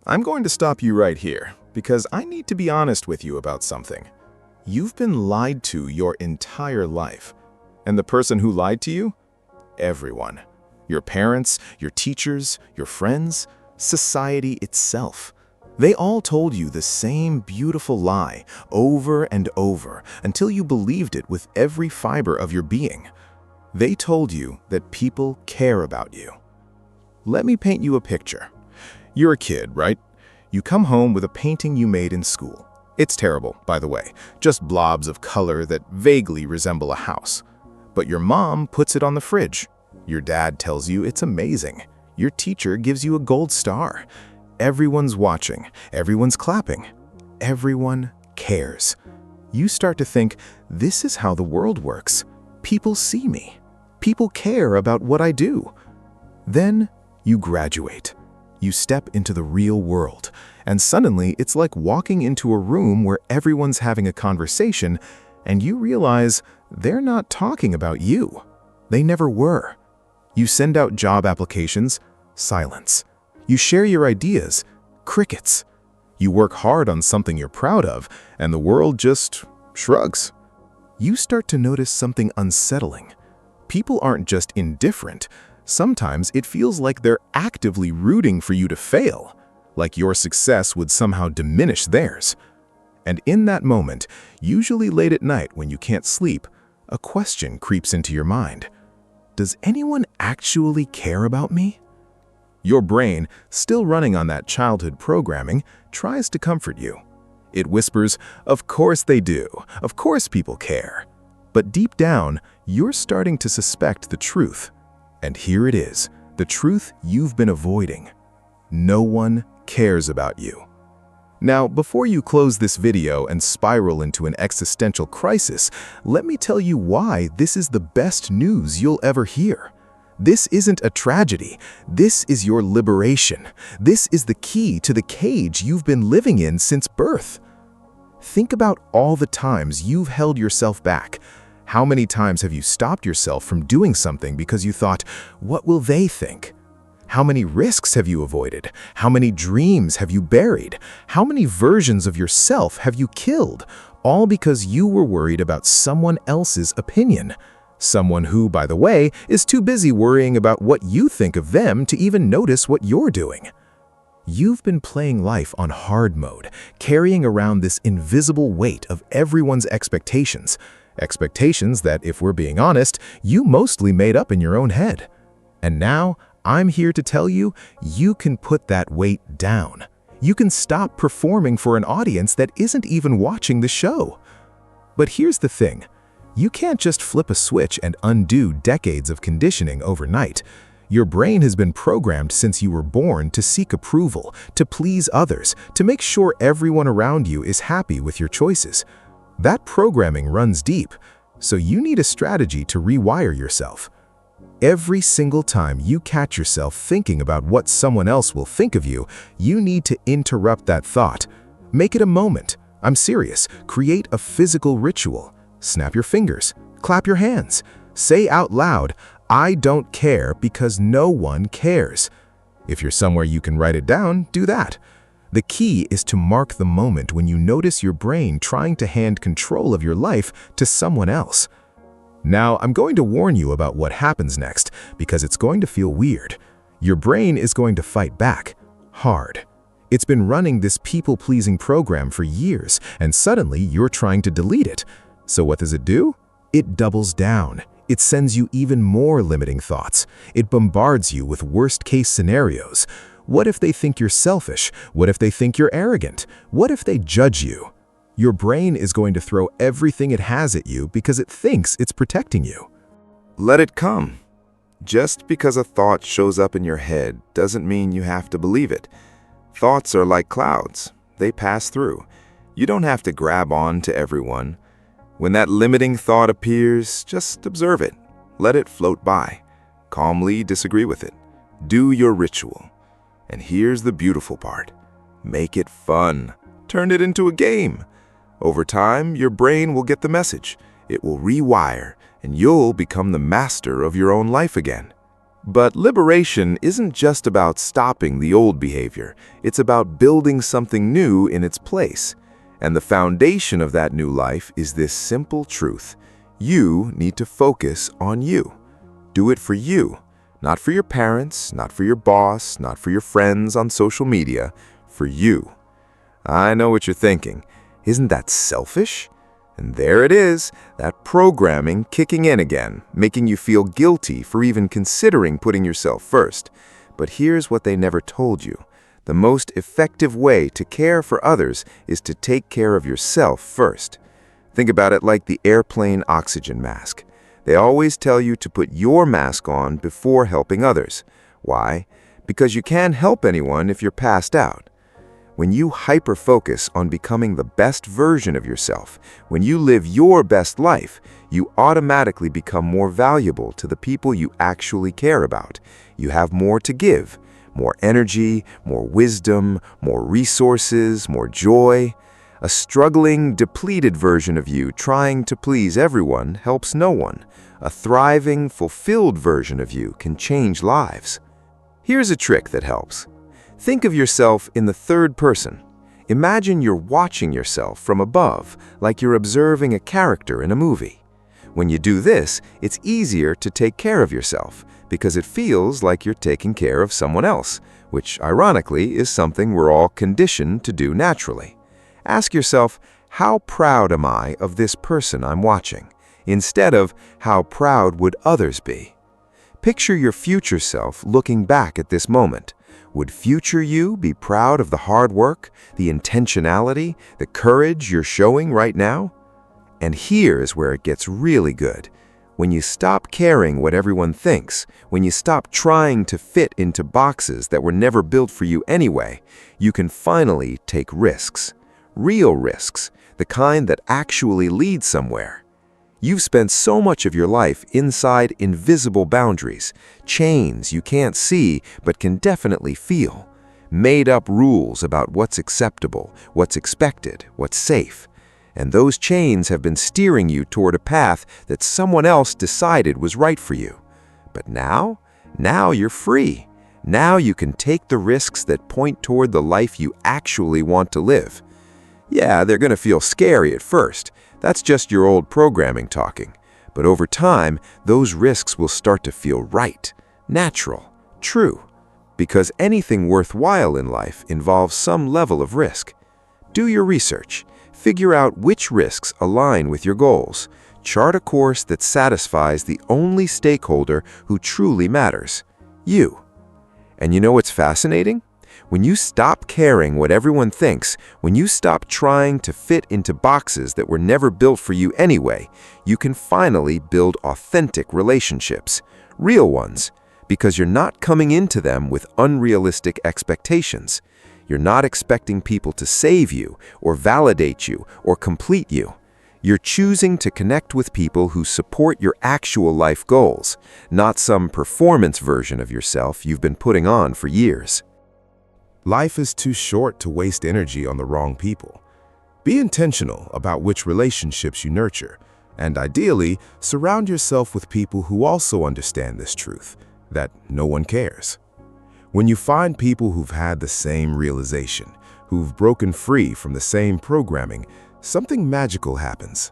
I'm going to stop you right here, because I need to be honest with you about something. You've been lied to your entire life. And the person who lied to you? Everyone. Your parents, your teachers, your friends, society itself. They all told you the same beautiful lie over and over until you believed it with every fiber of your being. They told you that people care about you. Let me paint you a picture. You're a kid, right? You come home with a painting you made in school. It's terrible, by the way, just blobs of color that vaguely resemble a house. But your mom puts it on the fridge. Your dad tells you it's amazing. Your teacher gives you a gold star. Everyone's watching. Everyone's clapping. Everyone cares. You start to think, this is how the world works. People see me. People care about what I do. Then you graduate. You step into the real world, and suddenly it's like walking into a room where everyone's having a conversation, and you realize they're not talking about you. They never were. You send out job applications, silence. You share your ideas, crickets. You work hard on something you're proud of, and the world just shrugs. You start to notice something unsettling. People aren't just indifferent. Sometimes it feels like they're actively rooting for you to fail, like your success would somehow diminish theirs. And in that moment, usually late at night when you can't sleep, a question creeps into your mind. Does anyone actually care about me? Your brain, still running on that childhood programming, tries to comfort you. It whispers, of course they do, of course people care. But deep down, you're starting to suspect the truth. And here it is, the truth you've been avoiding. No one cares about you. Now, before you close this video and spiral into an existential crisis, let me tell you why this is the best news you'll ever hear. This isn't a tragedy. This is your liberation. This is the key to the cage you've been living in since birth. Think about all the times you've held yourself back. How many times have you stopped yourself from doing something because you thought, what will they think? How many risks have you avoided? How many dreams have you buried? How many versions of yourself have you killed? All because you were worried about someone else's opinion. Someone who, by the way, is too busy worrying about what you think of them to even notice what you're doing. You've been playing life on hard mode, carrying around this invisible weight of everyone's expectations. Expectations that, if we're being honest, you mostly made up in your own head. And now, I'm here to tell you, you can put that weight down. You can stop performing for an audience that isn't even watching the show. But here's the thing. You can't just flip a switch and undo decades of conditioning overnight. Your brain has been programmed since you were born to seek approval, to please others, to make sure everyone around you is happy with your choices. That programming runs deep, so you need a strategy to rewire yourself. Every single time you catch yourself thinking about what someone else will think of you, you need to interrupt that thought. Make it a moment. I'm serious. Create a physical ritual. Snap your fingers. Clap your hands. Say out loud, I don't care because no one cares. If you're somewhere you can write it down, do that. The key is to mark the moment when you notice your brain trying to hand control of your life to someone else. Now, I'm going to warn you about what happens next because it's going to feel weird. Your brain is going to fight back, hard. It's been running this people-pleasing program for years, and suddenly you're trying to delete it. So what does it do? It doubles down. It sends you even more limiting thoughts. It bombards you with worst-case scenarios. What if they think you're selfish? What if they think you're arrogant? What if they judge you? Your brain is going to throw everything it has at you because it thinks it's protecting you. Let it come. Just because a thought shows up in your head doesn't mean you have to believe it. Thoughts are like clouds. They pass through. You don't have to grab on to everyone. When that limiting thought appears, just observe it. Let it float by. Calmly disagree with it. Do your ritual. And here's the beautiful part. Make it fun. Turn it into a game. Over time, your brain will get the message. It will rewire, and you'll become the master of your own life again. But liberation isn't just about stopping the old behavior. It's about building something new in its place. And the foundation of that new life is this simple truth. You need to focus on you. Do it for you, not for your parents, not for your boss, not for your friends on social media, for you. I know what you're thinking. Isn't that selfish? And there it is, that programming kicking in again, making you feel guilty for even considering putting yourself first. But here's what they never told you. The most effective way to care for others is to take care of yourself first. Think about it like the airplane oxygen mask. They always tell you to put your mask on before helping others. Why? Because you can't help anyone if you're passed out. When you hyper-focus on becoming the best version of yourself, when you live your best life, you automatically become more valuable to the people you actually care about. You have more to give, more energy, more wisdom, more resources, more joy. A struggling, depleted version of you trying to please everyone helps no one. A thriving, fulfilled version of you can change lives. Here's a trick that helps. Think of yourself in the third person. Imagine you're watching yourself from above, like you're observing a character in a movie. When you do this, it's easier to take care of yourself, because it feels like you're taking care of someone else, which ironically is something we're all conditioned to do naturally. Ask yourself, how proud am I of this person I'm watching? Instead of, how proud would others be? Picture your future self looking back at this moment. Would future you be proud of the hard work, the intentionality, the courage you're showing right now? And here's where it gets really good. When you stop caring what everyone thinks, when you stop trying to fit into boxes that were never built for you anyway, you can finally take risks. Real risks, the kind that actually lead somewhere. You've spent so much of your life inside invisible boundaries, chains you can't see but can definitely feel, made up rules about what's acceptable, what's expected, what's safe. And those chains have been steering you toward a path that someone else decided was right for you. But now you're free. Now you can take the risks that point toward the life you actually want to live. Yeah, they're going to feel scary at first. That's just your old programming talking. But over time, those risks will start to feel right, natural, true. Because anything worthwhile in life involves some level of risk. Do your research. Figure out which risks align with your goals. Chart a course that satisfies the only stakeholder who truly matters, you. And you know what's fascinating? When you stop caring what everyone thinks, when you stop trying to fit into boxes that were never built for you anyway, you can finally build authentic relationships, real ones, because you're not coming into them with unrealistic expectations. You're not expecting people to save you, or validate you, or complete you. You're choosing to connect with people who support your actual life goals, not some performance version of yourself you've been putting on for years. Life is too short to waste energy on the wrong people. Be intentional about which relationships you nurture, and ideally, surround yourself with people who also understand this truth, that no one cares. When you find people who've had the same realization, who've broken free from the same programming, something magical happens.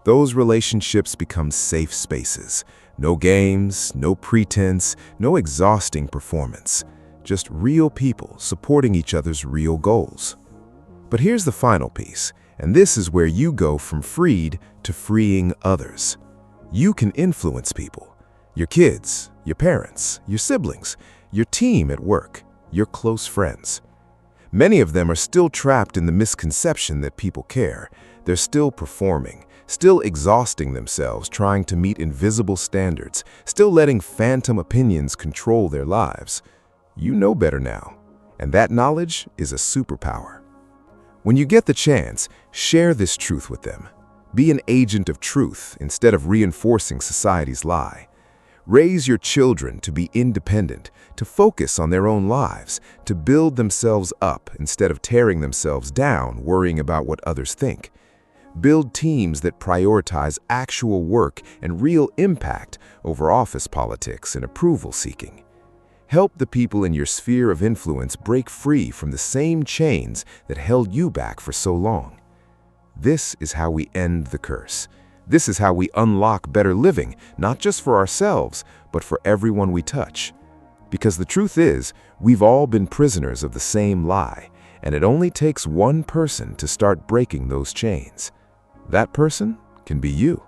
Those relationships become safe spaces. No games, no pretense, no exhausting performance. Just real people supporting each other's real goals. But here's the final piece, and this is where you go from freed to freeing others. You can influence people. Your kids, your parents, your siblings, your team at work, your close friends. Many of them are still trapped in the misconception that people care. They're still performing, still exhausting themselves trying to meet invisible standards, still letting phantom opinions control their lives. You know better now, and that knowledge is a superpower. When you get the chance, share this truth with them. Be an agent of truth instead of reinforcing society's lie. Raise your children to be independent, to focus on their own lives, to build themselves up instead of tearing themselves down, worrying about what others think. Build teams that prioritize actual work and real impact over office politics and approval seeking. Help the people in your sphere of influence break free from the same chains that held you back for so long. This is how we end the curse. This is how we unlock better living, not just for ourselves, but for everyone we touch. Because the truth is, we've all been prisoners of the same lie, and it only takes one person to start breaking those chains. That person can be you.